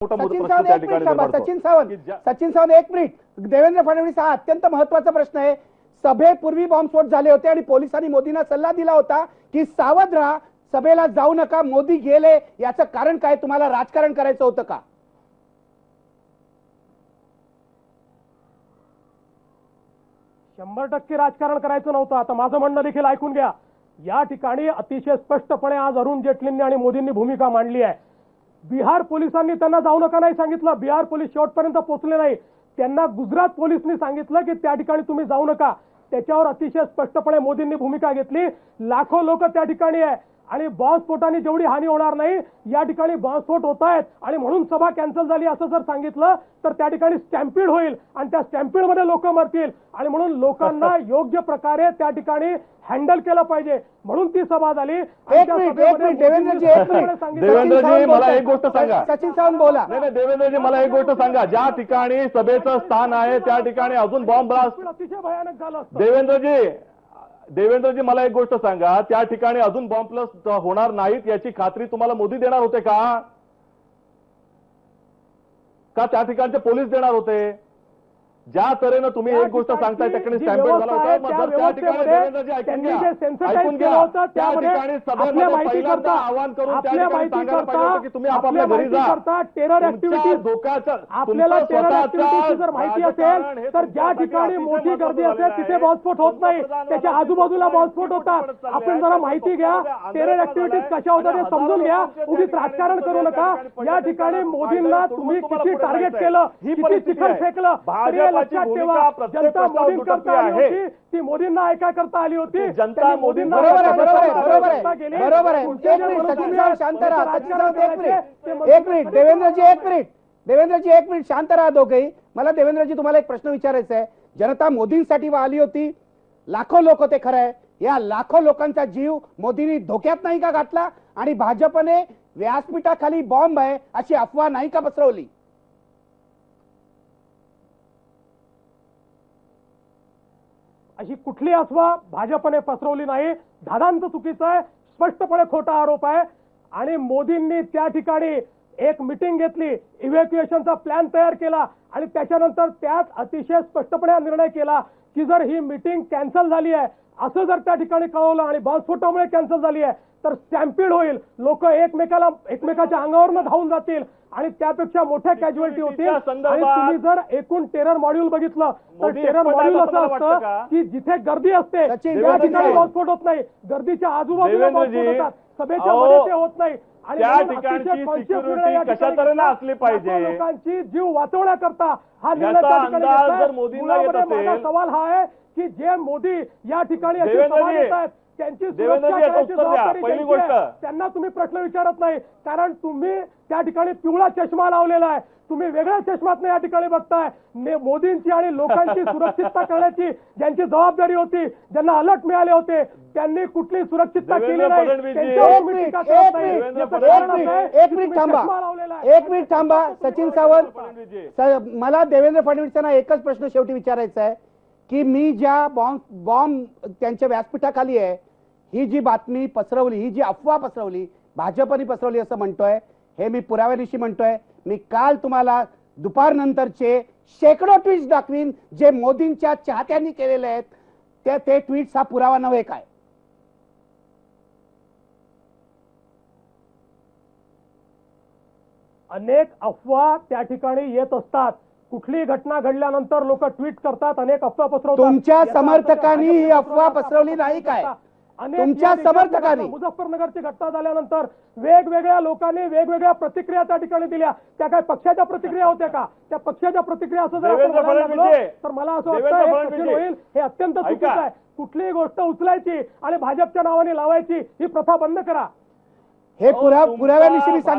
सचिन सावंत एक मिनिट। देवेंद्र फडणवीस हा अत्यंत महत्त्वाचा प्रश्न आहे। सभेपूर्वी बॉम्बस्फोट झाले होते आणि पोलिसांनी मोदींना सल्ला दिला होता की सावध राहा, सभेला जाऊ नका। मोदी गेले, याचं कारण काय? तुम्हाला राजकारण करायचं होतं का? शंभर टक्के राजकारण करायचं नव्हतं। आता माझं म्हणणं देखील ऐकून घ्या। या ठिकाणी अतिशय स्पष्टपणे आज अरुण जेटलींनी आणि मोदींनी भूमिका मांडली आहे। बिहार पोलिसांनी त्यांना जाऊ नका नाही सांगितलं, बिहार पोलीस शेवटपर्यंत पोहोचले नाही। त्यांना गुजरात पोलिसांनी सांगितलं की त्या ठिकाणी तुम्ही जाऊ नका। त्याच्यावर अतिशय स्पष्टपणे मोदींनी भूमिका घेतली। लाखो लोक त्या ठिकाणी आहे आणि बॉम्बस्फोटाने जेवढी हानी होणार नाही, या ठिकाणी बॉम्बस्फोट होत आहेत आणि म्हणून सभा कॅन्सल झाली असं जर सांगितलं तर त्या ठिकाणी स्टॅम्पीड होईल आणि त्या स्टॅम्पीड मध्ये लोक मरतील आणि म्हणून लोकांना योग्य प्रकारे त्या ठिकाणी हँडल केलं पाहिजे, म्हणून ती सभा झाली। देवेंद्रजी मला एक गोष्ट सांगा। सचिन सावंत बोला। नाही देवेंद्रजी मला एक गोष्ट सांगा, ज्या ठिकाणी सभेचं स्थान आहे त्या ठिकाणी अजून बॉम्ब ब्लास्ट अतिशय भयानक झालं। देवेंद्रजी मला एक गोष्ट सांगा, त्या ठिकाणी अजून बॉम्ब ब्लास्ट होणार नाहीत याची खात्री तुम्हाला मोदी देणार होते का त्या ठिकाणचे पोलीस देणार होते? ज्या तऱ्हेनं तुम्ही एक गोष्ट सांगताय त्याकडे स्टॅम्पेड झाला होता, मग त्या ठिकाणी देवेंद्रजी ऐकून घ्या त्या ठिकाणी सभेमध्ये पहिल्यांदा आवाहन करून त्या ठिकाणी सांगायला पाहिजे होतं की तुम्ही आपापल्या घरी जा। टेरर ऍक्टिव्हिटीज धोक्याचा आपल्याला टेरर ऍक्टिव्हिटीज जर माहिती असेल तर ज्या ठिकाणी मोठी गर्दी असेल तिथे बॉम्बस्फोट होत नाही, त्याच्या आजूबाजूला बॉम्बस्फोट होतात। आपण जरा माहिती घ्या, टेरर ऍक्टिव्हिटीज कशा होतात ते समजून घ्या, उगीच राजकारण करू नका। या ठिकाणी मोदींना तुम्ही किती टार्गेट केलं, किती चिखल फेकलं, लक्षात ठेवा जनता मोदींकरता आली होती, ती मोदींना ऐका करता आली होती। जनता मोदींना बरोबर आहे। शांत राहा। एक मिनिट देवेंद्रजी, एक मिनिट शांत राहा दोघेही। मला देवेंद्रजी तुम्हाला एक प्रश्न विचारायचा आहे। जनता मोदींसाठी आली होती, लाखो लोक होते, खरं आहे। या लाखो लोकांचा जीव मोदींनी धोक्यात नाही का घातला? आणि भाजपने व्यासपीठाखाली बॉम्ब आहे अशी अफवा नाही का पसरवली? अशी कुठली अफवा भाजपने पसरवली नाही। दादांचं चुकीचं आहे, स्पष्टपणे खोटा आरोप आहे। आणि मोदींनी त्या ठिकाणी एक मीटिंग घेतली, इव्हॅक्युएशनचा प्लॅन तयार केला आणि त्याच्यानंतर त्यात अतिशय स्पष्टपणे निर्णय केला की जर ही मीटिंग कॅन्सल झाली आहे असं जर त्या ठिकाणी कळवलं आणि बॉम्बस्फोटामुळे कॅन्सल झाली आहे तर स्टॅम्पीड होईल, लोक एकमेकाच्या अंगावरनं धावून जातील आणि त्यापेक्षा मोठ्या कॅज्युअलिटी होतील। आणि तुम्ही जर एकूण टेरर मॉड्यूल बघितलं तर टेरर मॉड्यूल असं असतं की जिथे गर्दी असते त्या ठिकाणी बॉम्बस्फोट होत नाही, गर्दीच्या आजूबाजूला बॉम्बस्फोट होतात, सभेच्या मध्ये ते होत नाही। आणि त्या ठिकाणची सिक्युरिटी कशा तऱ्हेने असली पाहिजे, लोकांची जीव वाचवण्याकरता हा निर्णय त्या ठिकाणी मोदींना येत असेल। माझा सवाल हा आहे की जे मोदी या ठिकाणी अशी सभा घेत आहेत त्यांची सुरक्षा करायची जबाबदारी पहिली गोष्ट त्यांना तुम्ही प्रश्न विचारत नाही, कारण तुम्ही त्या ठिकाणी पिवळा चष्मा लावलेला आहे, तुम्ही वेगळ्या चष्मातनं या ठिकाणी बघताय। मोदींची आणि लोकांची सुरक्षितता करण्याची ज्यांची जबाबदारी होती, ज्यांना अलर्ट मिळाले होते, त्यांनी कुठली सुरक्षितता केली नाही। एक मिनिट थांबा सचिन सावंत। मला देवेंद्र फडणवीसांना एकच प्रश्न शेवटी विचारायचा आहे की मी ज्या बॉम्ब त्यांच्या व्यासपीठाखाली आहे ही जी बातमी पसरवली, ही जी अफवा पसरवली, भाजपने पसरवली असं म्हणतोय, हे मी पुराव्यानिशी म्हणतोय। मी काल तुम्हाला दुपारनंतरचे शेकडो ट्विट्स दाखवीन जे मोदींच्या चाहत्यांनी केलेले आहेत। ते ट्विट्स हा पुरावा नव्हे काय? अनेक अफवा त्या ठिकाणी येत असतात। कुठली घटना घडल्यानंतर लोक ट्विट करतात, अनेक अफवा पसरवतात। तुमच्या समर्थकांनी ही अफवा पसरवली नाही काय? तुमच्या समर्थकांनी मुझफ्फरनगरची घटना झाल्यानंतर वेगवेगळ्या लोकांनी वेगवेगळ्या प्रतिक्रिया त्या ठिकाणी दिल्या। त्या काय पक्षाच्या प्रतिक्रिया होत्या का? त्या पक्षाच्या प्रतिक्रिया असं जर तर मला असं वाटतं होईल, हे अत्यंत चुकीचं आहे। कुठलीही गोष्ट उचलायची आणि भाजपच्या नावाने लावायची ही प्रथा बंद करा। हे पुराव्यानिशी